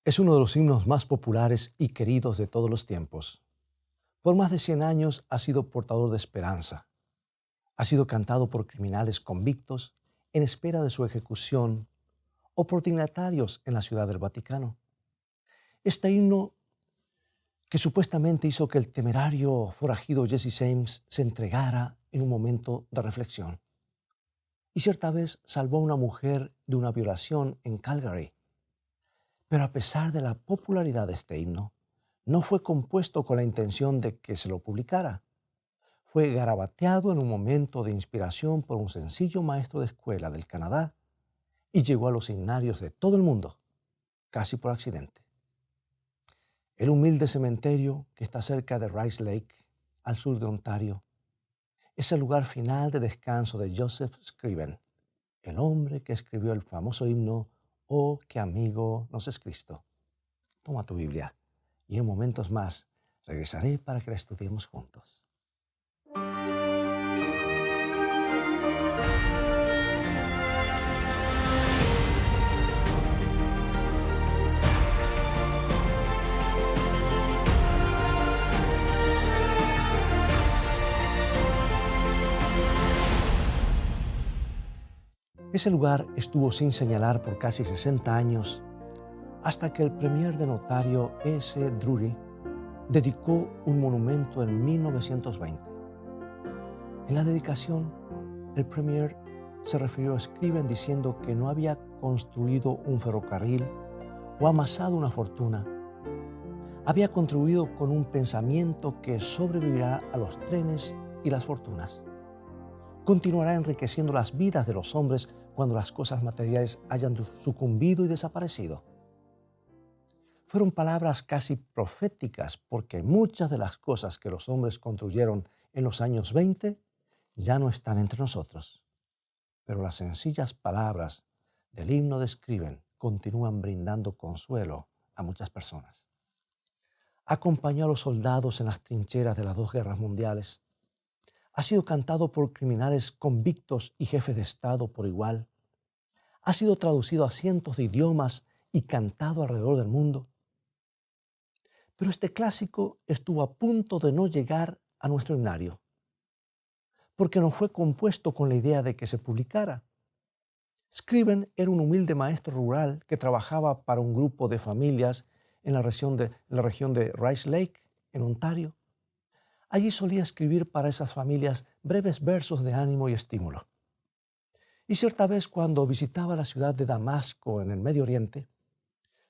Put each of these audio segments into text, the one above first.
Es uno de los himnos más populares y queridos de todos los tiempos. Por más de 100 años ha sido portador de esperanza. Ha sido cantado por criminales convictos en espera de su ejecución o por dignatarios en la Ciudad del Vaticano. Este himno que supuestamente hizo que el temerario forajido Jesse James se entregara en un momento de reflexión. Y cierta vez salvó a una mujer de una violación en Calgary. Pero a pesar de la popularidad de este himno, no fue compuesto con la intención de que se lo publicara. Fue garabateado en un momento de inspiración por un sencillo maestro de escuela del Canadá y llegó a los himnarios de todo el mundo, casi por accidente. El humilde cementerio que está cerca de Rice Lake, al sur de Ontario, es el lugar final de descanso de Joseph Scriven, el hombre que escribió el famoso himno «Oh, qué amigo nos es Cristo». Toma tu Biblia y en momentos más regresaré para que la estudiemos juntos. Ese lugar estuvo sin señalar por casi 60 años hasta que el premier de notario E.C. Drury dedicó un monumento en 1920. En la dedicación, el premier se refirió a Scriven diciendo que no había construido un ferrocarril o amasado una fortuna. Había contribuido con un pensamiento que sobrevivirá a los trenes y las fortunas. Continuará enriqueciendo las vidas de los hombres cuando las cosas materiales hayan sucumbido y desaparecido. Fueron palabras casi proféticas porque muchas de las cosas que los hombres construyeron en los años 20 ya no están entre nosotros. Pero las sencillas palabras del himno de Scriven continúan brindando consuelo a muchas personas. Acompañó a los soldados en las trincheras de las 2 guerras mundiales. Ha sido cantado por criminales convictos y jefes de Estado por igual. Ha sido traducido a cientos de idiomas y cantado alrededor del mundo. Pero este clásico estuvo a punto de no llegar a nuestro himnario, porque no fue compuesto con la idea de que se publicara. Scriven era un humilde maestro rural que trabajaba para un grupo de familias en la región de Rice Lake, en Ontario. Allí solía escribir para esas familias breves versos de ánimo y estímulo. Y cierta vez cuando visitaba la ciudad de Damasco en el Medio Oriente,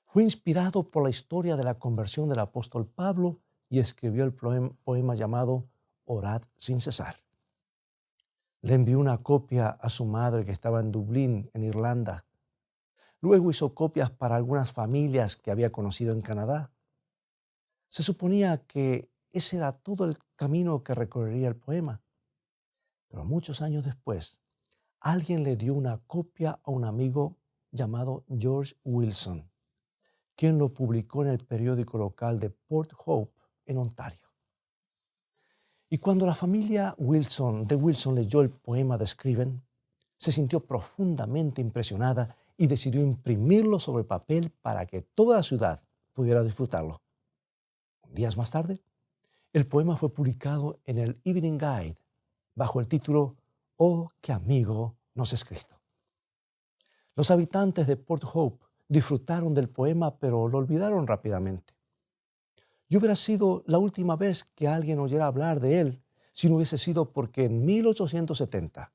fue inspirado por la historia de la conversión del apóstol Pablo y escribió el poema llamado Orad sin cesar. Le envió una copia a su madre que estaba en Dublín, en Irlanda. Luego hizo copias para algunas familias que había conocido en Canadá. Se suponía que ese era todo el camino que recorrería el poema. Pero muchos años después, alguien le dio una copia a un amigo llamado George Wilson, quien lo publicó en el periódico local de Port Hope, en Ontario. Y cuando la familia Wilson leyó el poema de Scriven, se sintió profundamente impresionada y decidió imprimirlo sobre papel para que toda la ciudad pudiera disfrutarlo. Días más tarde, el poema fue publicado en el Evening Guide bajo el título «Oh, qué amigo nos es Cristo». Los habitantes de Port Hope disfrutaron del poema, pero lo olvidaron rápidamente. Y hubiera sido la última vez que alguien oyera hablar de él si no hubiese sido porque en 1870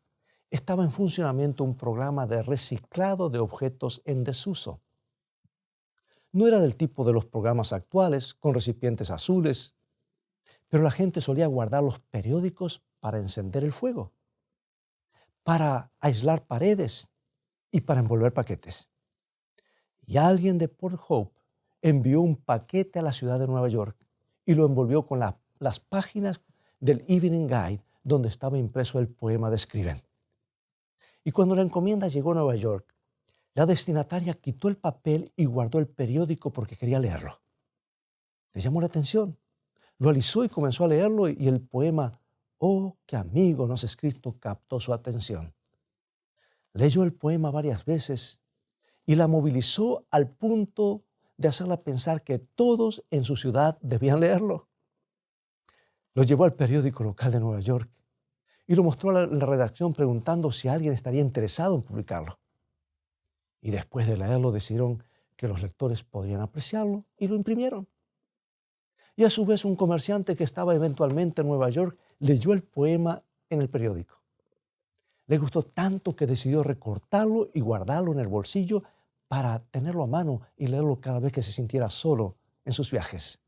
estaba en funcionamiento un programa de reciclado de objetos en desuso. No era del tipo de los programas actuales, con recipientes azules, pero la gente solía guardar los periódicos para encender el fuego, para aislar paredes y para envolver paquetes. Y alguien de Port Hope envió un paquete a la ciudad de Nueva York y lo envolvió con las páginas del Evening Guide donde estaba impreso el poema de Scriven. Y cuando la encomienda llegó a Nueva York, la destinataria quitó el papel y guardó el periódico porque quería leerlo. Le llamó la atención, lo alisó y comenzó a leerlo y el poema «Oh, qué amigo nos es Cristo» captó su atención. Leyó el poema varias veces y la movilizó al punto de hacerla pensar que todos en su ciudad debían leerlo. Lo llevó al periódico local de Nueva York y lo mostró a la redacción preguntando si alguien estaría interesado en publicarlo. Y después de leerlo decidieron que los lectores podrían apreciarlo y lo imprimieron. Y a su vez un comerciante que estaba eventualmente en Nueva York leyó el poema en el periódico. Le gustó tanto que decidió recortarlo y guardarlo en el bolsillo para tenerlo a mano y leerlo cada vez que se sintiera solo en sus viajes.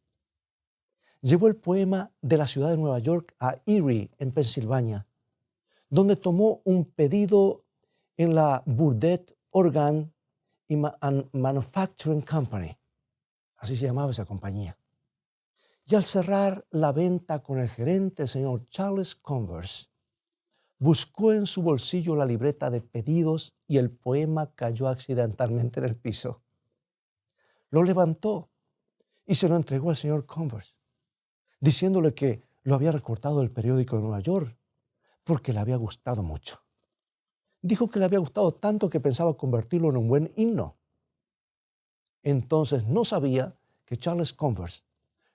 Llevó el poema de la ciudad de Nueva York a Erie, en Pensilvania, donde tomó un pedido en la Burdett Organ and Manufacturing Company. Así se llamaba esa compañía. Y al cerrar la venta con el gerente, el señor Charles Converse, buscó en su bolsillo la libreta de pedidos y el poema cayó accidentalmente en el piso. Lo levantó y se lo entregó al señor Converse, diciéndole que lo había recortado del periódico de Nueva York porque le había gustado mucho. Dijo que le había gustado tanto que pensaba convertirlo en un buen himno. Entonces no sabía que Charles Converse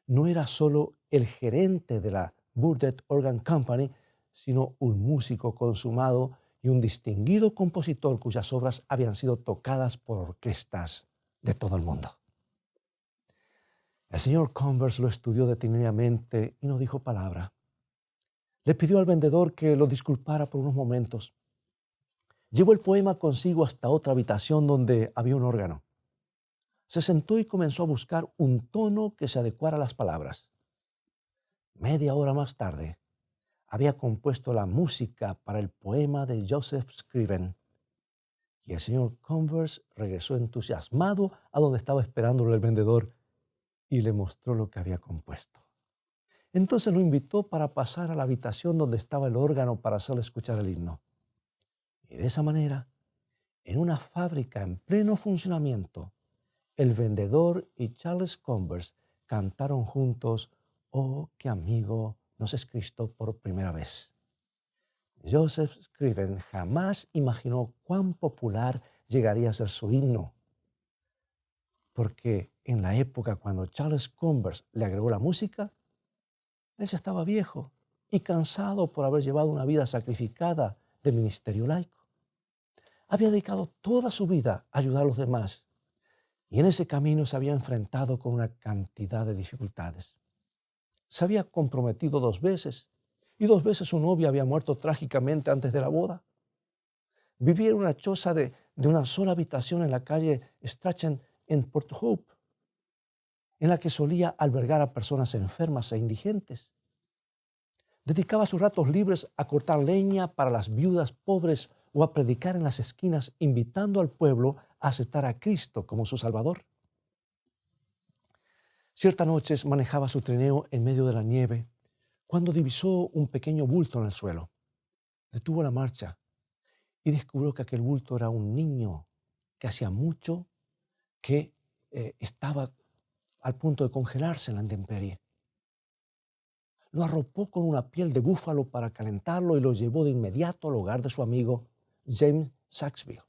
no era solo el gerente de la Burdett Organ Company, sino un músico consumado y un distinguido compositor cuyas obras habían sido tocadas por orquestas de todo el mundo. El señor Converse lo estudió detenidamente y no dijo palabra. Le pidió al vendedor que lo disculpara por unos momentos. Llevó el poema consigo hasta otra habitación donde había un órgano. Se sentó y comenzó a buscar un tono que se adecuara a las palabras. Media hora más tarde, había compuesto la música para el poema de Joseph Scriven. Y el señor Converse regresó entusiasmado a donde estaba esperándolo el vendedor y le mostró lo que había compuesto. Entonces lo invitó para pasar a la habitación donde estaba el órgano para hacerle escuchar el himno. Y de esa manera, en una fábrica en pleno funcionamiento, el vendedor y Charles Converse cantaron juntos «Oh, qué amigo nos es Cristo» por primera vez. Joseph Scriven jamás imaginó cuán popular llegaría a ser su himno, porque en la época cuando Charles Converse le agregó la música, él ya estaba viejo y cansado por haber llevado una vida sacrificada de ministerio laico. Había dedicado toda su vida a ayudar a los demás y en ese camino se había enfrentado con una cantidad de dificultades. Se había comprometido 2 veces y 2 veces su novia había muerto trágicamente antes de la boda. Vivía en una choza de una sola habitación en la calle Strachan en Port Hope, en la que solía albergar a personas enfermas e indigentes. Dedicaba sus ratos libres a cortar leña para las viudas pobres o a predicar en las esquinas, invitando al pueblo a aceptar a Cristo como su Salvador. Ciertas noches manejaba su trineo en medio de la nieve cuando divisó un pequeño bulto en el suelo. Detuvo la marcha y descubrió que aquel bulto era un niño que hacía mucho que estaba al punto de congelarse en la intemperie. Lo arropó con una piel de búfalo para calentarlo y lo llevó de inmediato al hogar de su amigo James Saxby,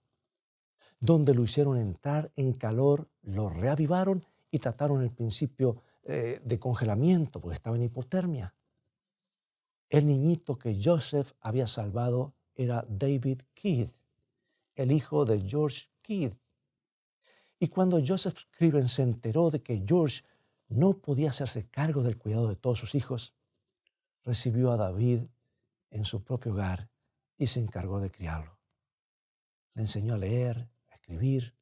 donde lo hicieron entrar en calor, lo reavivaron y trataron el principio de congelamiento porque estaba en hipotermia. El niñito que Joseph había salvado era David Keith, el hijo de George Keith. Y cuando Joseph Scriven se enteró de que George no podía hacerse cargo del cuidado de todos sus hijos, recibió a David en su propio hogar y se encargó de criarlo. Le enseñó a leer, a escribir,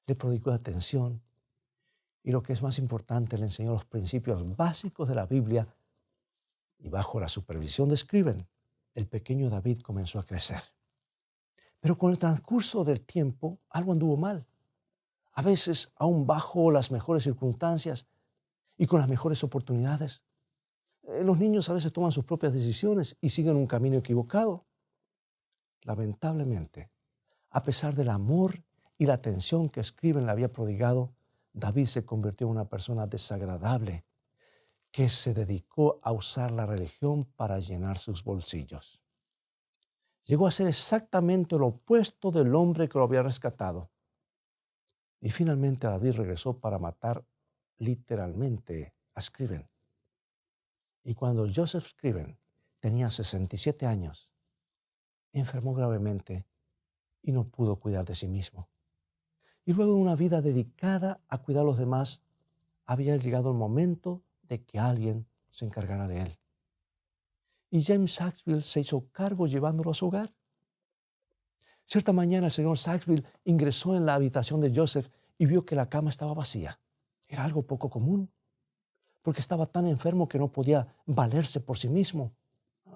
le prodigó atención y lo que es más importante, le enseñó los principios básicos de la Biblia y bajo la supervisión de Scriven, el pequeño David comenzó a crecer. Pero con el transcurso del tiempo, algo anduvo mal. A veces, aún bajo las mejores circunstancias y con las mejores oportunidades, los niños a veces toman sus propias decisiones y siguen un camino equivocado. Lamentablemente, a pesar del amor y la atención que Scriven le había prodigado, David se convirtió en una persona desagradable que se dedicó a usar la religión para llenar sus bolsillos. Llegó a ser exactamente lo opuesto del hombre que lo había rescatado. Y finalmente David regresó para matar literalmente a Scriven. Y cuando Joseph Scriven tenía 67 años, enfermó gravemente y no pudo cuidar de sí mismo. Y luego de una vida dedicada a cuidar a los demás, había llegado el momento de que alguien se encargara de él. Y James Saxville se hizo cargo llevándolo a su hogar. Cierta mañana el señor Saxville ingresó en la habitación de Joseph y vio que la cama estaba vacía. Era algo poco común, porque estaba tan enfermo que no podía valerse por sí mismo.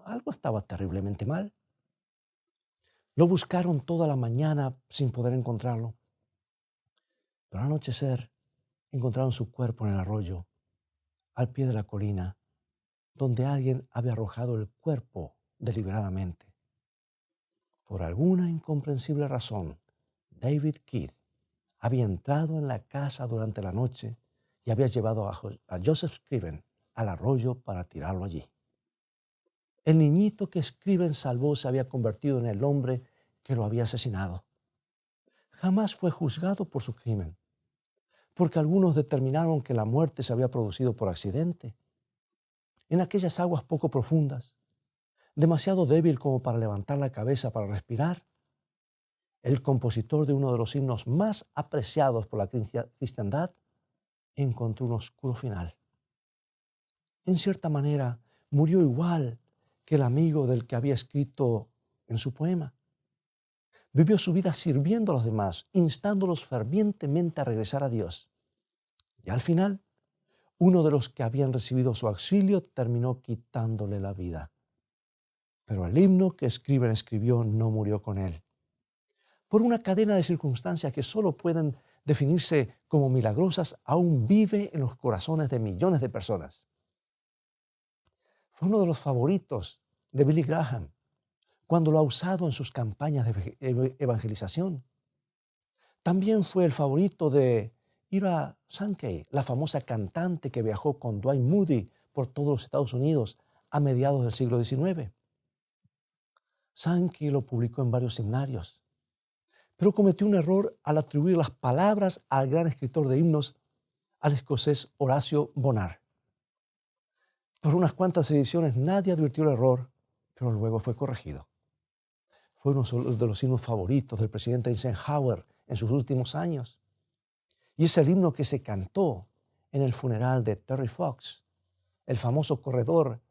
Algo estaba terriblemente mal. Lo buscaron toda la mañana sin poder encontrarlo. Pero al anochecer encontraron su cuerpo en el arroyo, al pie de la colina, donde alguien había arrojado el cuerpo deliberadamente. Por alguna incomprensible razón, David Keith había entrado en la casa durante la noche y había llevado a Joseph Scriven al arroyo para tirarlo allí. El niñito que Scriven salvó se había convertido en el hombre que lo había asesinado. Jamás fue juzgado por su crimen, porque algunos determinaron que la muerte se había producido por accidente. En aquellas aguas poco profundas, demasiado débil como para levantar la cabeza para respirar, el compositor de uno de los himnos más apreciados por la cristiandad encontró un oscuro final. En cierta manera, murió igual que el amigo del que había escrito en su poema. Vivió su vida sirviendo a los demás, instándolos fervientemente a regresar a Dios. Y al final, uno de los que habían recibido su auxilio terminó quitándole la vida. Pero el himno que Scriven escribió no murió con él. Por una cadena de circunstancias que solo pueden definirse como milagrosas, aún vive en los corazones de millones de personas. Fue uno de los favoritos de Billy Graham cuando lo ha usado en sus campañas de evangelización. También fue el favorito de Ira Sankey, la famosa cantante que viajó con Dwight Moody por todos los Estados Unidos a mediados del siglo XIX. Sankey lo publicó en varios seminarios, pero cometió un error al atribuir las palabras al gran escritor de himnos, al escocés Horacio Bonar. Por unas cuantas ediciones nadie advirtió el error, pero luego fue corregido. Fue uno de los himnos favoritos del presidente Eisenhower en sus últimos años. Y es el himno que se cantó en el funeral de Terry Fox, el famoso corredor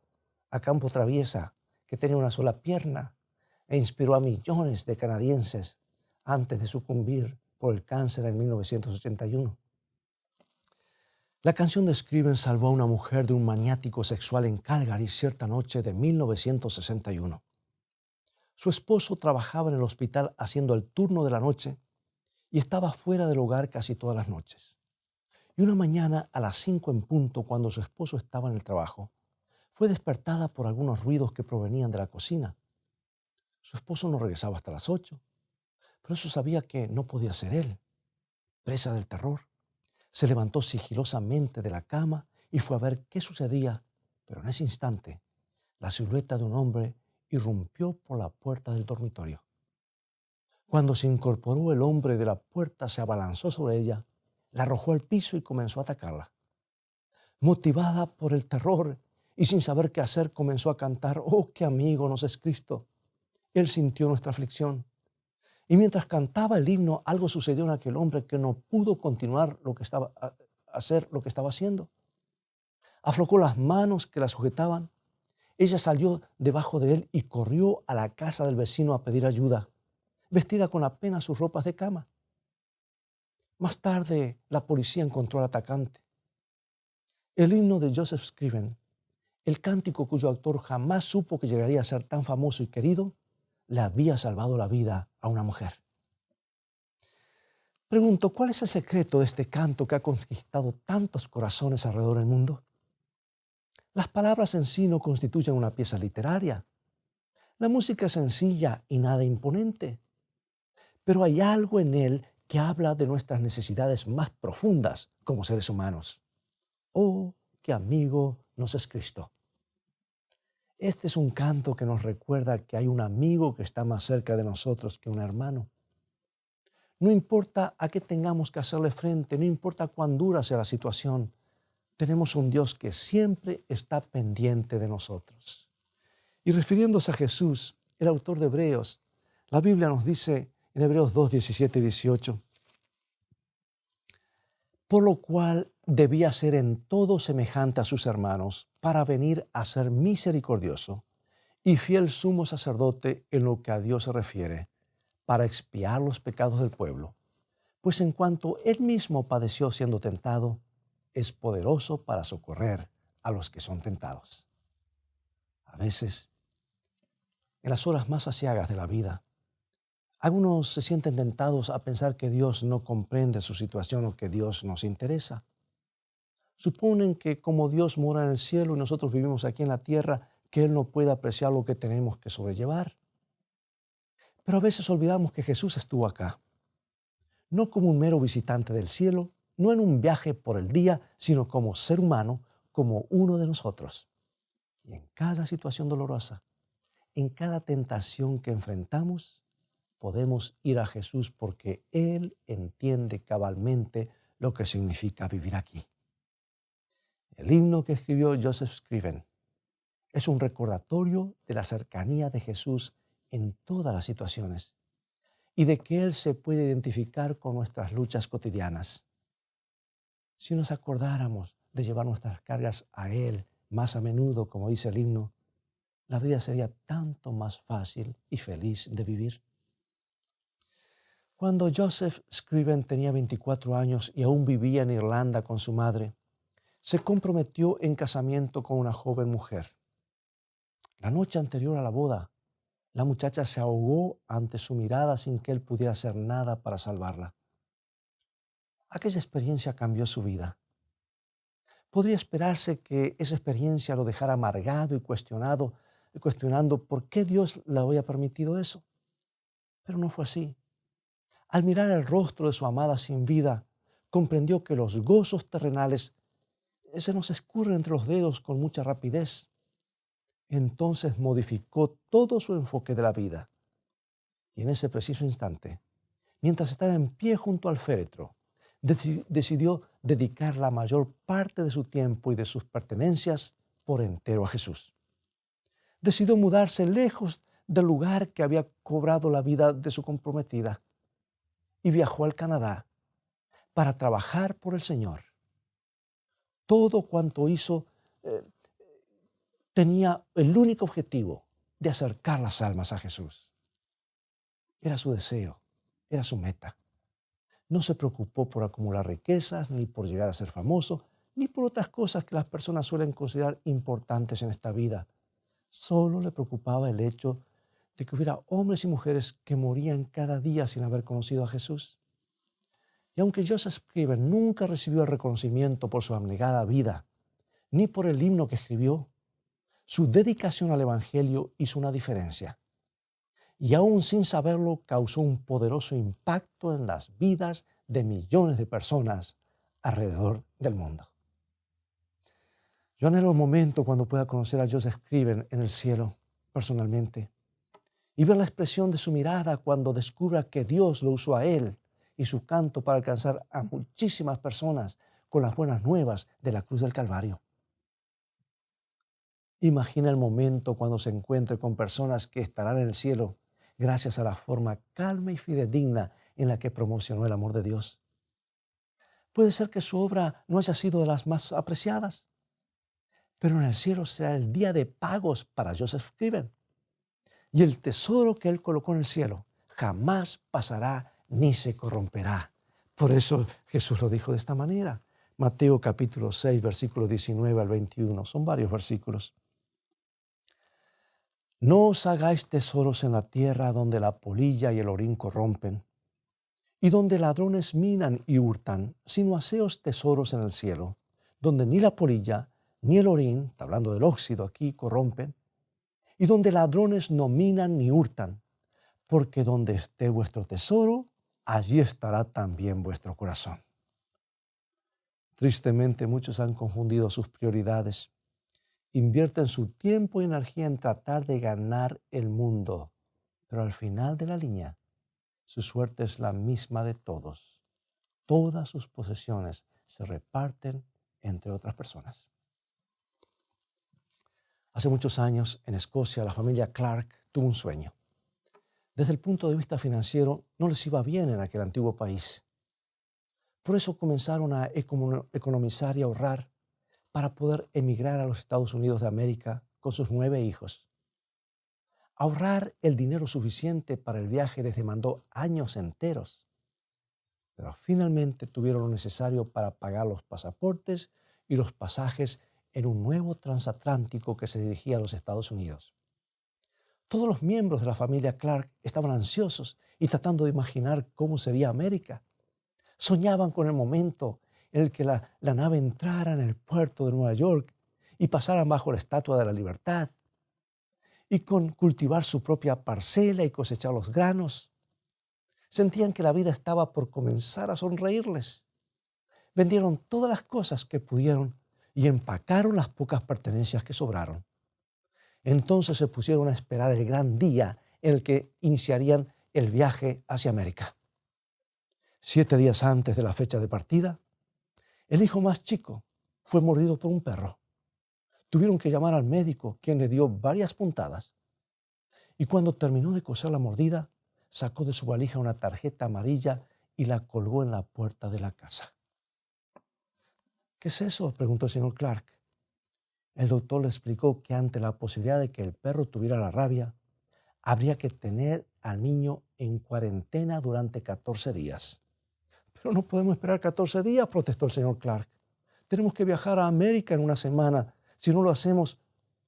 a campo traviesa que tenía una sola pierna e inspiró a millones de canadienses antes de sucumbir por el cáncer en 1981. La canción de Scriven salvó a una mujer de un maniático sexual en Calgary cierta noche de 1961. Su esposo trabajaba en el hospital haciendo el turno de la noche y estaba fuera del hogar casi todas las noches. Y una mañana a las 5 en punto, cuando su esposo estaba en el trabajo, fue despertada por algunos ruidos que provenían de la cocina. Su esposo no regresaba hasta las 8, pero eso sabía que no podía ser él. Presa del terror, se levantó sigilosamente de la cama y fue a ver qué sucedía, pero en ese instante la silueta de un hombre irrumpió por la puerta del dormitorio. Cuando se incorporó, el hombre de la puerta se abalanzó sobre ella, la arrojó al piso y comenzó a atacarla. Motivada por el terror y sin saber qué hacer, comenzó a cantar: «Oh, qué amigo nos es Cristo». Él sintió nuestra aflicción. Y mientras cantaba el himno, algo sucedió en aquel hombre que no pudo continuar hacer lo que estaba haciendo. Aflojó las manos que la sujetaban. Ella salió debajo de él y corrió a la casa del vecino a pedir ayuda, vestida con apenas sus ropas de cama. Más tarde, la policía encontró al atacante. El himno de Joseph Scriven, el cántico cuyo autor jamás supo que llegaría a ser tan famoso y querido, le había salvado la vida a una mujer. Pregunto, ¿cuál es el secreto de este canto que ha conquistado tantos corazones alrededor del mundo? Las palabras en sí no constituyen una pieza literaria. La música es sencilla y nada imponente, pero hay algo en él que habla de nuestras necesidades más profundas como seres humanos. Oh, qué amigo nos es Cristo. Este es un canto que nos recuerda que hay un amigo que está más cerca de nosotros que un hermano. No importa a qué tengamos que hacerle frente, no importa cuán dura sea la situación, tenemos un Dios que siempre está pendiente de nosotros. Y refiriéndose a Jesús, el autor de Hebreos, la Biblia nos dice en Hebreos 2, 17 y 18, por lo cual debía ser en todo semejante a sus hermanos para venir a ser misericordioso y fiel sumo sacerdote en lo que a Dios se refiere, para expiar los pecados del pueblo. Pues en cuanto él mismo padeció siendo tentado, es poderoso para socorrer a los que son tentados. A veces, en las horas más aciagas de la vida, algunos se sienten tentados a pensar que Dios no comprende su situación o que Dios nos interesa. Suponen que como Dios mora en el cielo y nosotros vivimos aquí en la tierra, que Él no puede apreciar lo que tenemos que sobrellevar. Pero a veces olvidamos que Jesús estuvo acá, no como un mero visitante del cielo, no en un viaje por el día, sino como ser humano, como uno de nosotros. Y en cada situación dolorosa, en cada tentación que enfrentamos, podemos ir a Jesús porque Él entiende cabalmente lo que significa vivir aquí. El himno que escribió Joseph Scriven es un recordatorio de la cercanía de Jesús en todas las situaciones y de que Él se puede identificar con nuestras luchas cotidianas. Si nos acordáramos de llevar nuestras cargas a Él más a menudo, como dice el himno, la vida sería tanto más fácil y feliz de vivir. Cuando Joseph Scriven tenía 24 años y aún vivía en Irlanda con su madre, se comprometió en casamiento con una joven mujer. La noche anterior a la boda, la muchacha se ahogó ante su mirada sin que él pudiera hacer nada para salvarla. Aquella experiencia cambió su vida. Podría esperarse que esa experiencia lo dejara amargado y cuestionando por qué Dios le había permitido eso. Pero no fue así. Al mirar el rostro de su amada sin vida, comprendió que los gozos terrenales se nos escurren entre los dedos con mucha rapidez. Entonces modificó todo su enfoque de la vida. Y en ese preciso instante, mientras estaba en pie junto al féretro, decidió dedicar la mayor parte de su tiempo y de sus pertenencias por entero a Jesús. Decidió mudarse lejos del lugar que había cobrado la vida de su comprometida y viajó al Canadá para trabajar por el Señor. Todo cuanto hizo tenía el único objetivo de acercar las almas a Jesús. Era su deseo, era su meta. No se preocupó por acumular riquezas, ni por llegar a ser famoso, ni por otras cosas que las personas suelen considerar importantes en esta vida. Solo le preocupaba el hecho de que hubiera hombres y mujeres que morían cada día sin haber conocido a Jesús. Y aunque Joseph Scriven nunca recibió el reconocimiento por su abnegada vida, ni por el himno que escribió, su dedicación al Evangelio hizo una diferencia. Y aún sin saberlo, causó un poderoso impacto en las vidas de millones de personas alrededor del mundo. Yo anhelo el momento cuando pueda conocer a Joseph Scriven en el cielo personalmente y ver la expresión de su mirada cuando descubra que Dios lo usó a él y su canto para alcanzar a muchísimas personas con las buenas nuevas de la cruz del Calvario. Imagina el momento cuando se encuentre con personas que estarán en el cielo gracias a la forma calma y fidedigna en la que promocionó el amor de Dios. Puede ser que su obra no haya sido de las más apreciadas, pero en el cielo será el día de pagos para Joseph Scriven. Y el tesoro que él colocó en el cielo jamás pasará ni se corromperá. Por eso Jesús lo dijo de esta manera. Mateo capítulo 6, versículos 19 al 21. Son varios versículos. No os hagáis tesoros en la tierra donde la polilla y el orín corrompen, y donde ladrones minan y hurtan, sino haceos tesoros en el cielo, donde ni la polilla ni el orín, está hablando del óxido aquí, corrompen, y donde ladrones no minan ni hurtan, porque donde esté vuestro tesoro, allí estará también vuestro corazón. Tristemente, muchos han confundido sus prioridades. Invierten su tiempo y energía en tratar de ganar el mundo, pero al final de la línea Su suerte es la misma de todos. Todas sus posesiones se reparten entre otras personas. Hace muchos años, en Escocia, la familia Clark tuvo un sueño. Desde el punto de vista financiero, no les iba bien en aquel antiguo país. Por eso comenzaron a economizar y ahorrar para poder emigrar a los Estados Unidos de América con sus 9 hijos. Ahorrar el dinero suficiente para el viaje les demandó años enteros, pero finalmente tuvieron lo necesario para pagar los pasaportes y los pasajes en un nuevo transatlántico que se dirigía a los Estados Unidos. Todos los miembros de la familia Clark estaban ansiosos y tratando de imaginar cómo sería América. Soñaban con el momento en el que la nave entrara en el puerto de Nueva York y pasaran bajo la Estatua de la Libertad, y con cultivar su propia parcela y cosechar los granos. Sentían que la vida estaba por comenzar a sonreírles. Vendieron todas las cosas que pudieron y empacaron las pocas pertenencias que sobraron. Entonces se pusieron a esperar el gran día en el que iniciarían el viaje hacia América. 7 días antes de la fecha de partida, el hijo más chico fue mordido por un perro. Tuvieron que llamar al médico, quien le dio varias puntadas. Y cuando terminó de coser la mordida, sacó de su valija una tarjeta amarilla y la colgó en la puerta de la casa. ¿Qué es eso?, preguntó el señor Clark. El doctor le explicó que ante la posibilidad de que el perro tuviera la rabia, habría que tener al niño en cuarentena durante 14 días. Pero no podemos esperar 14 días, protestó el señor Clark. Tenemos que viajar a América en una semana. Si no lo hacemos,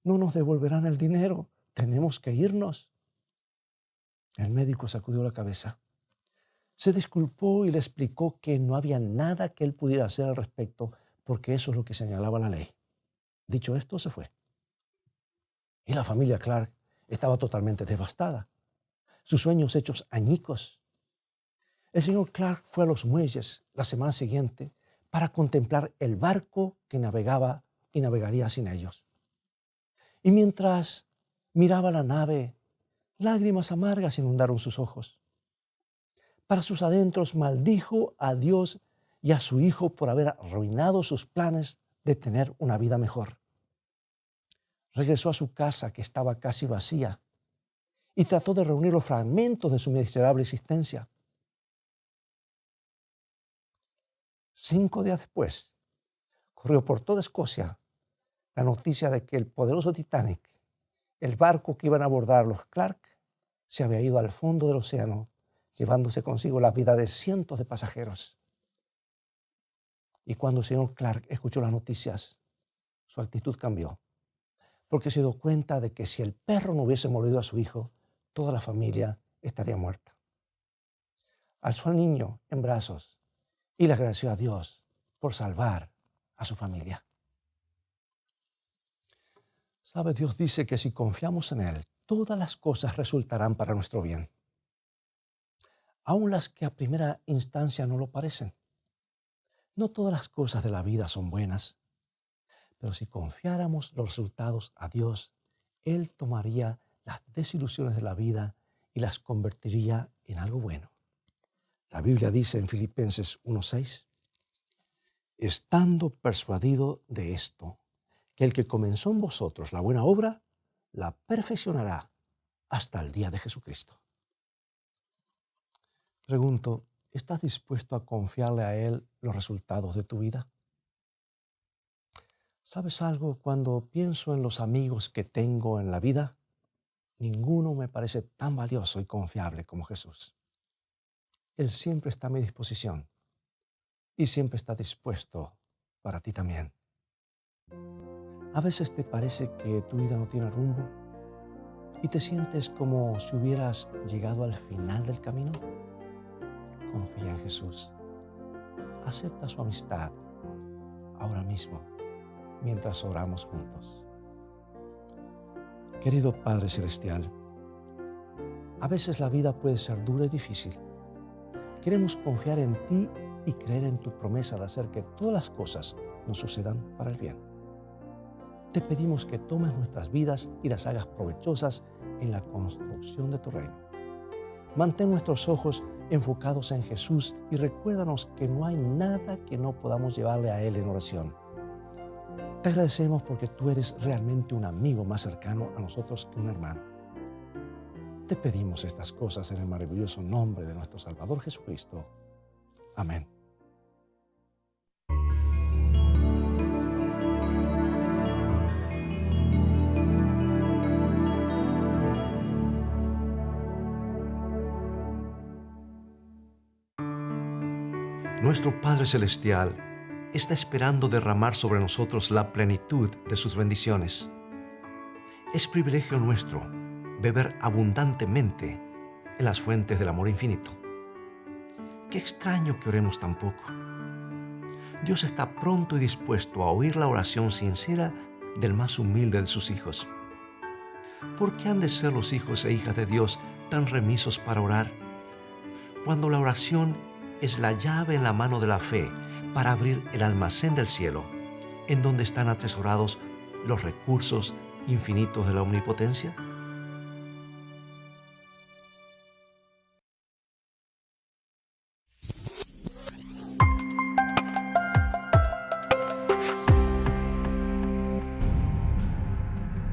no nos devolverán el dinero. Tenemos que irnos. El médico sacudió la cabeza. Se disculpó y le explicó que no había nada que él pudiera hacer al respecto, porque eso es lo que señalaba la ley. Dicho esto, se fue. Y la familia Clark estaba totalmente devastada. Sus sueños hechos añicos. El señor Clark fue a los muelles la semana siguiente para contemplar el barco que navegaba y navegaría sin ellos. Y mientras miraba la nave, lágrimas amargas inundaron sus ojos. Para sus adentros maldijo a Dios y a su hijo por haber arruinado sus planes de tener una vida mejor. Regresó a su casa, que estaba casi vacía, y trató de reunir los fragmentos de su miserable existencia. 5 días después, corrió por toda Escocia la noticia de que el poderoso Titanic, el barco que iban a abordar los Clark, se había ido al fondo del océano, llevándose consigo la vida de cientos de pasajeros. Y cuando el señor Clark escuchó las noticias, su actitud cambió, porque se dio cuenta de que si el perro no hubiese mordido a su hijo, toda la familia estaría muerta. Alzó al niño en brazos y le agradeció a Dios por salvar a su familia. ¿Sabe? Dios dice que si confiamos en Él, todas las cosas resultarán para nuestro bien, aun las que a primera instancia no lo parecen. No todas las cosas de la vida son buenas, pero si confiáramos los resultados a Dios, Él tomaría las desilusiones de la vida y las convertiría en algo bueno. La Biblia dice en Filipenses 1:6, estando persuadido de esto, que el que comenzó en vosotros la buena obra, la perfeccionará hasta el día de Jesucristo. Pregunto, ¿estás dispuesto a confiarle a Él los resultados de tu vida? ¿Sabes algo? Cuando pienso en los amigos que tengo en la vida, ninguno me parece tan valioso y confiable como Jesús. Él siempre está a mi disposición y siempre está dispuesto para ti también. A veces te parece que tu vida no tiene rumbo y te sientes como si hubieras llegado al final del camino. Confía en Jesús. Acepta su amistad ahora mismo, mientras oramos juntos. Querido Padre Celestial, a veces la vida puede ser dura y difícil. Queremos confiar en ti y creer en tu promesa de hacer que todas las cosas nos sucedan para el bien. Te pedimos que tomes nuestras vidas y las hagas provechosas en la construcción de tu reino. Mantén nuestros ojos enfocados en Jesús y recuérdanos que no hay nada que no podamos llevarle a Él en oración. Te agradecemos porque tú eres realmente un amigo más cercano a nosotros que un hermano. Te pedimos estas cosas en el maravilloso nombre de nuestro Salvador Jesucristo. Amén. Nuestro Padre Celestial está esperando derramar sobre nosotros la plenitud de sus bendiciones. Es privilegio nuestro beber abundantemente en las fuentes del amor infinito. Qué extraño que oremos tan poco. Dios está pronto y dispuesto a oír la oración sincera del más humilde de sus hijos. ¿Por qué han de ser los hijos e hijas de Dios tan remisos para orar? Cuando la oración es la llave en la mano de la fe para abrir el almacén del cielo, en donde están atesorados los recursos infinitos de la omnipotencia.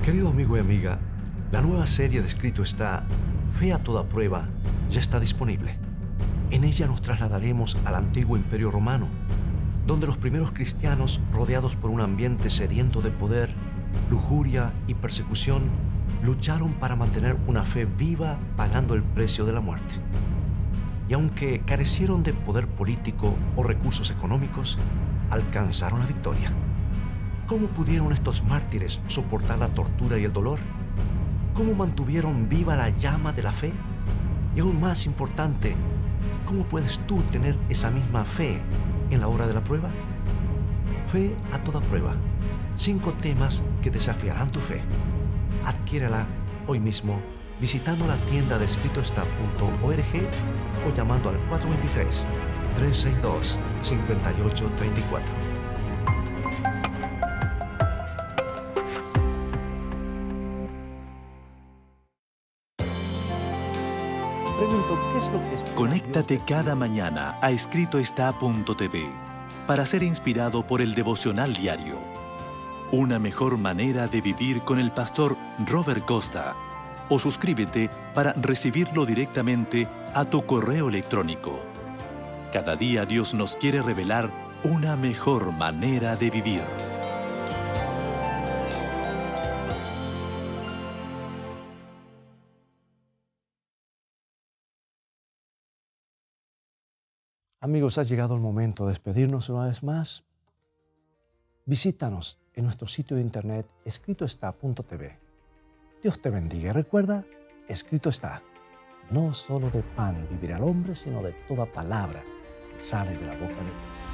Querido amigo y amiga, la nueva serie de Escrito está, Fe a toda prueba, ya está disponible. En ella nos trasladaremos al antiguo Imperio Romano, donde los primeros cristianos, rodeados por un ambiente sediento de poder, lujuria y persecución, lucharon para mantener una fe viva pagando el precio de la muerte. Y aunque carecieron de poder político o recursos económicos, alcanzaron la victoria. ¿Cómo pudieron estos mártires soportar la tortura y el dolor? ¿Cómo mantuvieron viva la llama de la fe? Y aún más importante, ¿cómo puedes tú tener esa misma fe en la hora de la prueba? Fe a toda prueba. 5 temas que desafiarán tu fe. Adquiérela hoy mismo visitando la tienda de escritoestá.org o llamando al 423-362-5834. Pregunto, ¿qué es lo que espera Conéctate Dios? cada mañana a escritoestá.tv para ser inspirado por el devocional diario. Una mejor manera de vivir con el pastor Robert Costa. O suscríbete para recibirlo directamente a tu correo electrónico. Cada día Dios nos quiere revelar una mejor manera de vivir. Amigos, ha llegado el momento de despedirnos una vez más. Visítanos en nuestro sitio de internet escritoestá.tv. Dios te bendiga y recuerda, escrito está, no solo de pan vivirá el hombre, sino de toda palabra que sale de la boca de Dios.